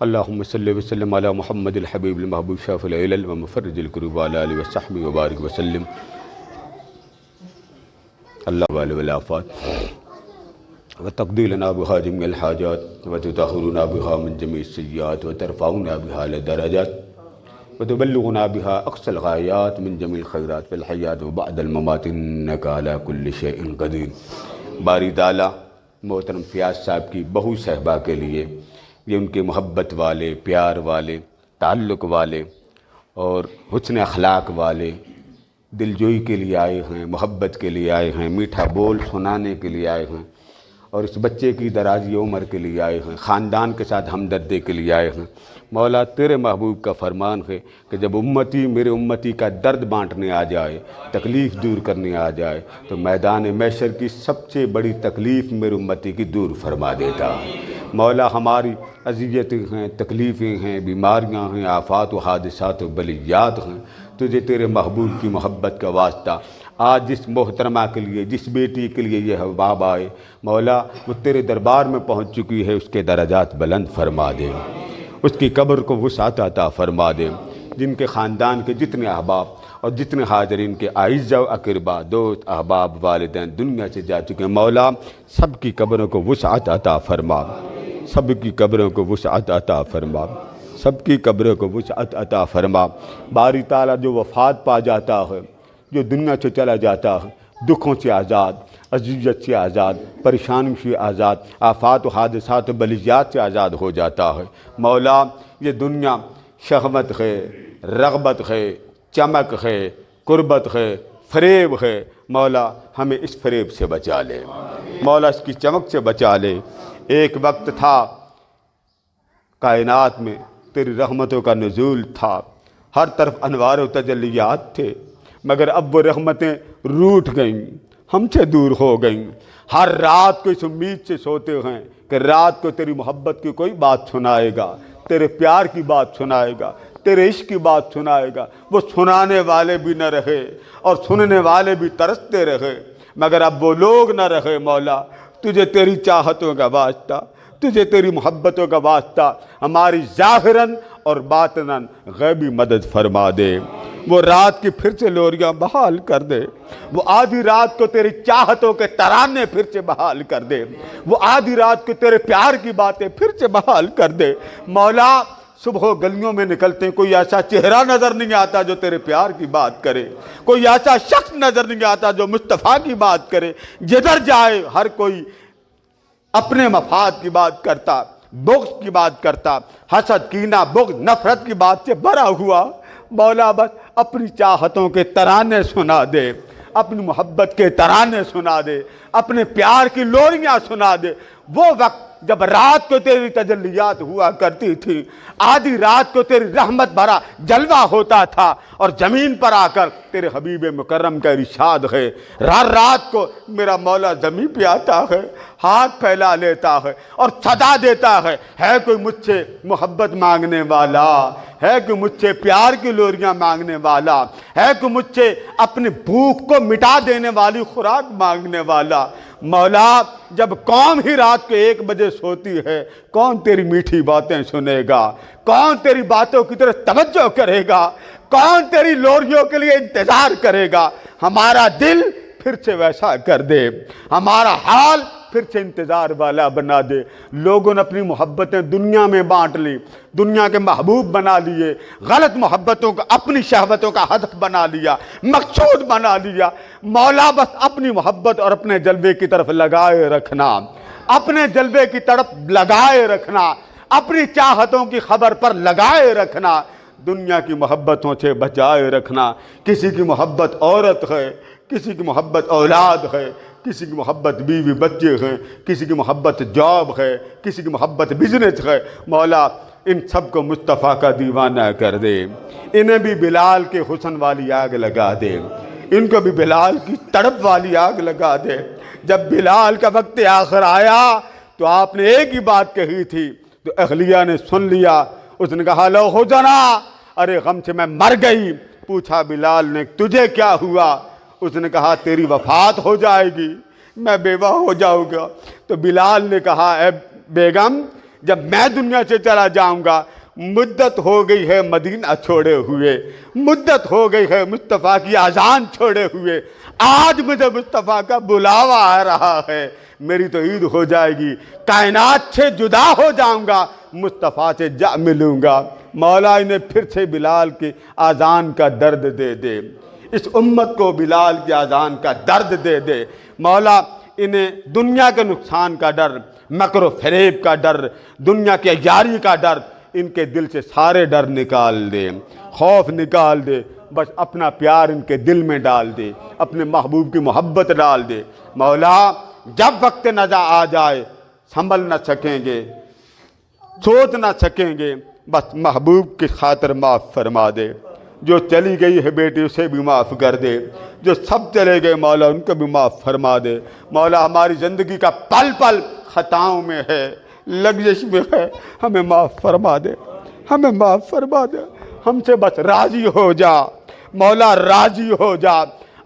اللہم صلی وسلم علی محمد الحبیب المحبوب شافی العلل و مفرج الکروب وعلی آلہ وصحبہ وبارک وسلم اللہ وعلی والآفات وتقضی لنا بہا جمیع الحاجات وتطہرنا بہا من جمیع السیئات وترفعنا بہا لدرجات وتبلغنا بہا اقصى الغایات من جمیع الخیرات فی الحیات وبعد الممات انکا علی کل شیء قدیر۔ باری تعالیٰ محترم فیاض صاحب کی بہو صاحبہ کے لیے، یہ ان کے محبت والے، پیار والے، تعلق والے اور حسن اخلاق والے، دلجوئی کے لیے آئے ہیں، محبت کے لیے آئے ہیں، میٹھا بول سنانے کے لیے آئے ہیں، اور اس بچے کی درازی عمر کے لیے آئے ہیں، خاندان کے ساتھ ہمدردی کے لیے آئے ہیں۔ مولا تیرے محبوب کا فرمان ہے کہ جب امتی میرے امتی کا درد بانٹنے آ جائے، تکلیف دور کرنے آ جائے، تو میدان محشر کی سب سے بڑی تکلیف میرے امتی کی دور فرما دیتا ہے۔ مولا ہماری اذیتیں ہیں، تکلیفیں ہیں، بیماریاں ہیں، آفات و حادثات و بلیات ہیں، تجھے تیرے محبوب کی محبت کا واسطہ آج جس محترمہ کے لیے، جس بیٹی کے لیے یہ حباب آئے، مولا وہ تیرے دربار میں پہنچ چکی ہے، اس کے درجات بلند فرما دے، اس کی قبر کو وسعت عطا فرما دے۔ جن کے خاندان کے جتنے احباب اور جتنے حاضرین کے اعزاء و اقربا، دوست، احباب، والدین دنیا سے جا چکے ہیں، مولا سب کی قبروں کو وسعت عطا فرما، سب کی قبروں کو وسعت عطا فرما، سب کی قبروں کو وسعت عطا فرما۔ باری تعالیٰ جو وفات پا جاتا ہے، جو دنیا سے چلا جاتا ہے، دکھوں سے آزاد، اذیت سے آزاد، پریشانی سے آزاد، آفات و حادثات و بلیات سے آزاد ہو جاتا ہے۔ مولا یہ دنیا شہوت ہے، رغبت ہے، چمک ہے، قربت ہے، فریب ہے، مولا ہمیں اس فریب سے بچا لے، مولا اس کی چمک سے بچا لے۔ ایک وقت تھا کائنات میں تیری رحمتوں کا نزول تھا، ہر طرف انوار و تجلیات تھے، مگر اب وہ رحمتیں روٹھ گئیں، ہم سے دور ہو گئیں۔ ہر رات کو اس امید سے سوتے ہیں کہ رات کو تیری محبت کی کوئی بات سنائے گا، تیرے پیار کی بات سنائے گا، تیرے عشق کی بات سنائے گا۔ وہ سنانے والے بھی نہ رہے اور سننے والے بھی ترستے رہے، مگر اب وہ لوگ نہ رہے۔ مولا تجھے تیری چاہتوں کا واسطہ، تجھے تیری محبتوں کا واسطہ، ہماری ظاہراً اور باطناً غیبی مدد فرما دے۔ وہ رات کی پھر سے لوریاں بحال کر دے، وہ آدھی رات کو تیری چاہتوں کے ترانے پھر سے بحال کر دے، وہ آدھی رات کو تیرے پیار کی باتیں پھر سے بحال کر دے۔ مولا صبح گلیوں میں نکلتے ہیں، کوئی ایسا چہرہ نظر نہیں آتا جو تیرے پیار کی بات کرے، کوئی ایسا شخص نظر نہیں آتا جو مصطفیٰ کی بات کرے۔ جدھر جائے ہر کوئی اپنے مفاد کی بات کرتا، بغض کی بات کرتا، حسد، کینہ، بغض، نفرت کی بات سے بھرا ہوا۔ مولا بس اپنی چاہتوں کے ترانے سنا دے، اپنی محبت کے ترانے سنا دے، اپنے پیار کی لوریاں سنا دے۔ وہ وقت جب رات کو تیری تجلیات ہوا کرتی تھی، آدھی رات کو تیری رحمت بھرا جلوہ ہوتا تھا، اور زمین پر آ کر تیرے حبیب مکرم کا ارشاد ہے، رات کو میرا مولا زمین پہ آتا ہے، ہاتھ پھیلا لیتا ہے اور صدا دیتا ہے کوئی مجھ سے محبت مانگنے والا، ہے کوئی مجھ سے پیار کی لوریاں مانگنے والا، ہے کوئی مجھ سے اپنی بھوک کو مٹا دینے والی خوراک مانگنے والا۔ مولا جب قوم ہی رات کو 1 بجے سوتی ہے، کون تیری میٹھی باتیں سنے گا؟ کون تیری باتوں کی طرف توجہ کرے گا؟ کون تیری لوریوں کے لیے انتظار کرے گا؟ ہمارا دل پھر سے ویسا کر دے، ہمارا حال پھر سے انتظار والا بنا دے۔ لوگوں نے اپنی محبتیں دنیا میں بانٹ لی، دنیا کے محبوب بنا لیے، غلط محبتوں کو اپنی شہوتوں کا ہدف بنا لیا، مقصود بنا لیا۔ مولا بس اپنی محبت اور اپنے جلوے کی طرف لگائے رکھنا، اپنے جلوے کی طرف لگائے رکھنا، اپنی چاہتوں کی خبر پر لگائے رکھنا، دنیا کی محبتوں سے بچائے رکھنا۔ کسی کی محبت عورت ہے، کسی کی محبت اولاد ہے، کسی کی محبت بیوی بچے ہیں، کسی کی محبت جاب ہے، کسی کی محبت بزنس ہے۔ مولا ان سب کو مصطفیٰ کا دیوانہ کر دے، انہیں بھی بلال کے حسن والی آگ لگا دے، ان کو بھی بلال کی تڑپ والی آگ لگا دے۔ جب بلال کا وقت آخر آیا تو آپ نے ایک ہی بات کہی تھی، تو اہلیہ نے سن لیا۔ اس نے کہا لو ہو جانا، ارے غم سے میں مر گئی۔ پوچھا بلال نے تجھے کیا ہوا؟ اس نے کہا تیری وفات ہو جائے گی، میں بیوہ ہو جاؤں گا۔ تو بلال نے کہا اے بیگم، جب میں دنیا سے چلا جاؤں گا، مدت ہو گئی ہے مدینہ چھوڑے ہوئے، مدت ہو گئی ہے مصطفیٰ کی اذان چھوڑے ہوئے، آج مجھے مصطفیٰ کا بلاوا آ رہا ہے، میری تو عید ہو جائے گی، کائنات سے جدا ہو جاؤں گا، مصطفیٰ سے جا ملوں گا۔ مولا انہیں پھر سے بلال کی اذان کا درد دے دے، اس امت کو بلال کی اذان کا درد دے دے۔ مولا انہیں دنیا کے نقصان کا ڈر، مکر و فریب کا ڈر، دنیا کی عیاری کا ڈر، ان کے دل سے سارے ڈر نکال دے، خوف نکال دے، بس اپنا پیار ان کے دل میں ڈال دے، اپنے محبوب کی محبت ڈال دے۔ مولا جب وقت نزا آ جائے سنبھل نہ سکیں گے، سوچ نہ سکیں گے، بس محبوب کی خاطر معاف فرما دے۔ جو چلی گئی ہے بیٹی اسے بھی معاف کر دے، جو سب چلے گئے مولا ان کو بھی معاف فرما دے۔ مولا ہماری زندگی کا پل پل خطاؤں میں ہے، لغزش میں ہے، ہمیں معاف فرما دے، ہمیں معاف فرما دے، ہم سے بس راضی ہو جا مولا، راضی ہو جا۔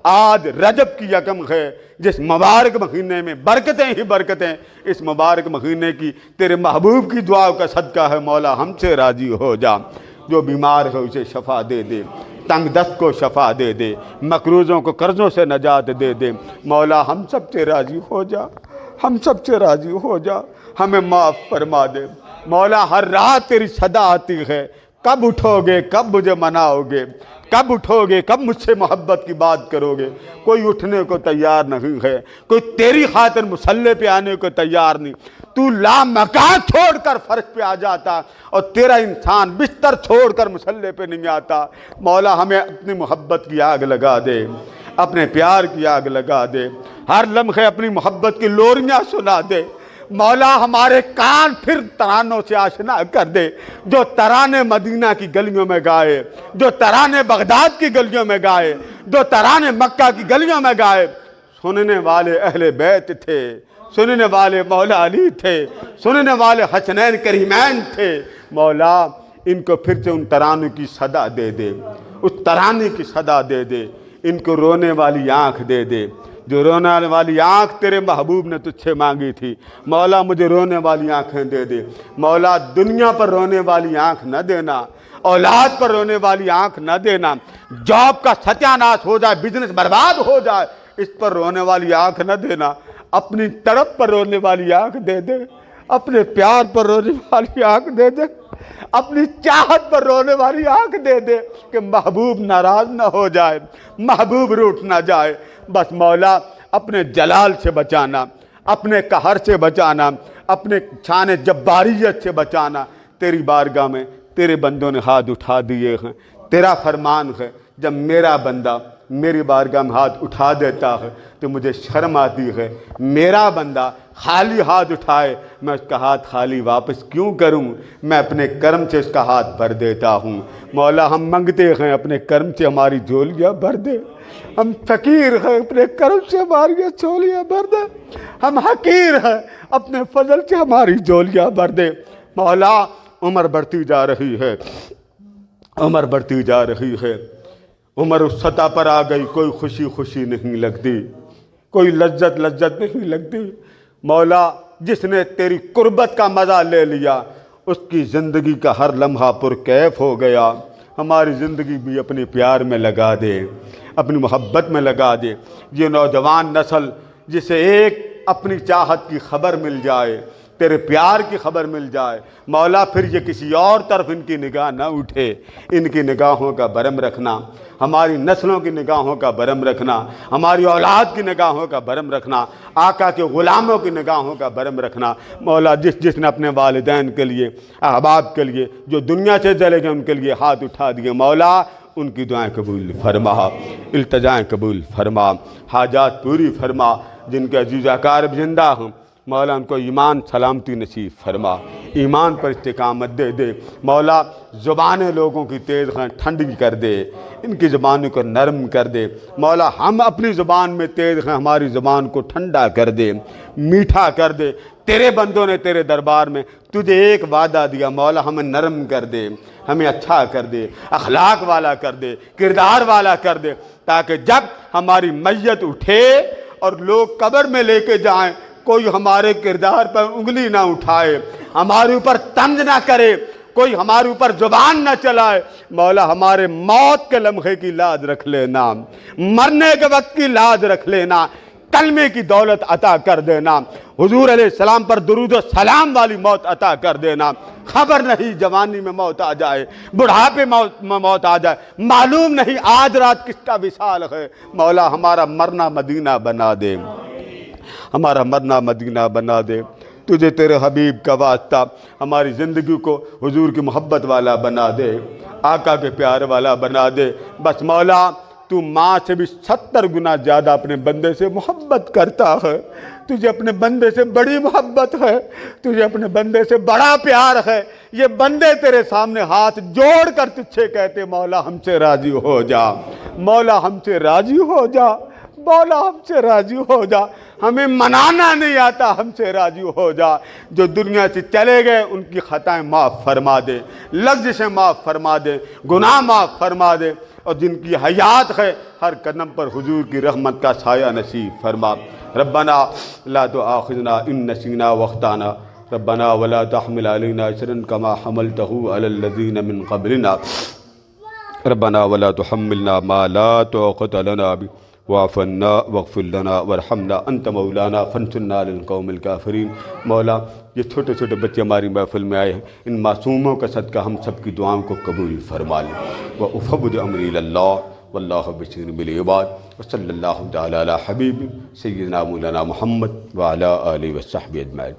آج رجب کی یکم ہے، جس مبارک مہینے میں برکتیں ہی برکتیں، اس مبارک مہینے کی تیرے محبوب کی دعاؤں کا صدقہ ہے مولا، ہم سے راضی ہو جا۔ جو بیمار ہے اسے شفا دے دے، تنگ دست کو شفا دے دے، مقروضوں کو قرضوں سے نجات دے دے۔ مولا ہم سب سے راضی ہو جا، ہم سب سے راضی ہو جا، ہمیں معاف فرما دے۔ مولا ہر رات تیری صدا آتی ہے، کب اٹھو گے، کب مجھے مناؤ گے، کب اٹھو گے، کب مجھ سے محبت کی بات کرو گے؟ کوئی اٹھنے کو تیار نہیں ہے، کوئی تیری خاطر مصلی پہ آنے کو تیار نہیں۔ تو لامکان چھوڑ کر فرش پہ آ جاتا، اور تیرا انسان بستر چھوڑ کر مصلی پہ نہیں آتا۔ مولا ہمیں اپنی محبت کی آگ لگا دے، اپنے پیار کی آگ لگا دے، ہر لمحے اپنی محبت کی لوریاں سنا دے۔ مولا ہمارے کان پھر ترانوں سے آشنا کر دے، جو ترانے مدینہ کی گلیوں میں گائے، جو ترانے بغداد کی گلیوں میں گائے، جو ترانے مکہ کی گلیوں میں گائے۔ سننے والے اہل بیت تھے، سننے والے مولا علی تھے، سننے والے حسنین کریمین تھے۔ مولا ان کو پھر سے ان ترانوں کی صدا دے دے، اس ترانے کی صدا دے دے، ان کو رونے والی آنکھ دے دے، جو رونے والی آنکھ تیرے محبوب نے تجھ سے مانگی تھی۔ مولا مجھے رونے والی آنکھیں دے دے۔ مولا دنیا پر رونے والی آنکھ نہ دینا، اولاد پر رونے والی آنکھ نہ دینا، جاب کا ستیہ ناش ہو جائے، بزنس برباد ہو جائے، اس پر رونے والی آنکھ نہ دینا۔ اپنی طرف پر رونے والی آنکھ دے دے، اپنے پیار پر رونے والی آنکھ دے دے، اپنی چاہت پر رونے والی آنکھ دے دے، کہ محبوب ناراض نہ ہو جائے، محبوب روٹھ نہ جائے۔ بس مولا اپنے جلال سے بچانا، اپنے قہر سے بچانا، اپنے شان جباریت سے بچانا۔ تیری بارگاہ میں تیرے بندوں نے ہاتھ اٹھا دیے ہیں، تیرا فرمان ہے جب میرا بندہ میری بارگاہ میں ہاتھ اٹھا دیتا ہے تو مجھے شرم آتی ہے۔ میرا بندہ خالی ہاتھ اٹھائے، میں اس کا ہاتھ خالی واپس کیوں کروں؟ میں اپنے کرم سے اس کا ہاتھ بھر دیتا ہوں۔ مولا ہم منگتے ہیں اپنے کرم سے ہماری جھولیاں بھر دے، ہم فقیر ہیں اپنے کرم سے ہماری جھولیاں بھر دے، ہم حقیر ہیں اپنے فضل سے ہماری جھولیاں بھر دے۔ مولا عمر بڑھتی جا رہی ہے، عمر بڑھتی جا رہی ہے، عمر اس سطح پر آ گئی، کوئی خوشی خوشی نہیں لگتی، کوئی لذت لذت نہیں لگتی۔ مولا جس نے تیری قربت کا مزہ لے لیا اس کی زندگی کا ہر لمحہ پرکیف ہو گیا۔ ہماری زندگی بھی اپنے پیار میں لگا دے، اپنی محبت میں لگا دے۔ یہ نوجوان نسل جسے ایک اپنی چاہت کی خبر مل جائے، تیرے پیار کی خبر مل جائے، مولا پھر یہ کسی اور طرف ان کی نگاہ نہ اٹھے۔ ان کی نگاہوں کا برم رکھنا، ہماری نسلوں کی نگاہوں کا برم رکھنا، ہماری اولاد کی نگاہوں کا برم رکھنا، آقا کے غلاموں کی نگاہوں کا برم رکھنا۔ مولا جس نے اپنے والدین کے لیے، احباب کے لیے جو دنیا سے چلے گئے ان کے لیے ہاتھ اٹھا دیے، مولا ان کی دعائیں قبول فرما، التجائیں قبول فرما، حاجات پوری فرما۔ جن کے عزیز اقارب زندہ ہوں مولا ان کو ایمان سلامتی نصیب فرما، ایمان پر استقامت دے دے۔ مولا زبانیں لوگوں کی تیز ہیں ٹھنڈی کر دے، ان کی زبانوں کو نرم کر دے۔ مولا ہم اپنی زبان میں تیز ہیں، ہماری زبان کو ٹھنڈا کر دے، میٹھا کر دے۔ تیرے بندوں نے تیرے دربار میں تجھے ایک وعدہ دیا، مولا ہمیں نرم کر دے، ہمیں اچھا کر دے، اخلاق والا کر دے، کردار والا کر دے، تاکہ جب ہماری میت اٹھے اور لوگ قبر میں لے کے جائیں کوئی ہمارے کردار پر انگلی نہ اٹھائے، ہمارے اوپر طنز نہ کرے، کوئی ہمارے اوپر زبان نہ چلائے۔ مولا ہمارے موت کے لمحے کی لاج رکھ لینا، مرنے کے وقت کی لاج رکھ لینا، کلمے کی دولت عطا کر دینا، حضور علیہ السلام پر درود و سلام والی موت عطا کر دینا۔ خبر نہیں جوانی میں موت آ جائے، بڑھاپے میں موت آ جائے، معلوم نہیں آج رات کس کا وصال ہے۔ مولا ہمارا مرنا مدینہ بنا دے، ہمارا مرنا مدینہ بنا دے۔ تجھے تیرے حبیب کا واسطہ ہماری زندگی کو حضور کی محبت والا بنا دے، آقا کے پیار والا بنا دے۔ بس مولا تو ماں سے بھی 70 گنا زیادہ اپنے بندے سے محبت کرتا ہے، تجھے اپنے بندے سے بڑی محبت ہے، تجھے اپنے بندے سے بڑا پیار ہے۔ یہ بندے تیرے سامنے ہاتھ جوڑ کر تجھ سے کہتے مولا ہم سے راضی ہو جا، مولا ہم سے راضی ہو جا، مولا ہم سے راضی ہو جا۔ ہمیں منانا نہیں آتا، ہم سے راضی ہو جا۔ جو دنیا سے چلے گئے ان کی خطائیں معاف فرما دے، لغزشیں معاف فرما دے، گناہ معاف فرما دے، اور جن کی حیات ہے ہر قدم پر حضور کی رحمت کا سایہ نصیب فرما۔ ربنا لا تؤاخذنا ان نسینا واخطانا، ربنا ولا تحمل علينا إصرا كما حملته على الذين من قبلنا، ربنا ولا تحملنا ما لا طاقة لنا به واعف عنا واغفر لنا وارحمنا انت مولانا فانصرنا على القوم الكافرین۔ مولا یہ چھوٹے چھوٹے بچے ہماری محفل میں آئے ہیں، ان معصوموں کا صدقہ ہم سب کی دعاؤں کو قبول فرما لیں۔ وافوض امری الی اللہ واللہ بصیر بالعباد، وصلی اللہ تعالی علی حبیب سیدنا مولانا محمد وعلی آلہ وصحبہ اجمعین۔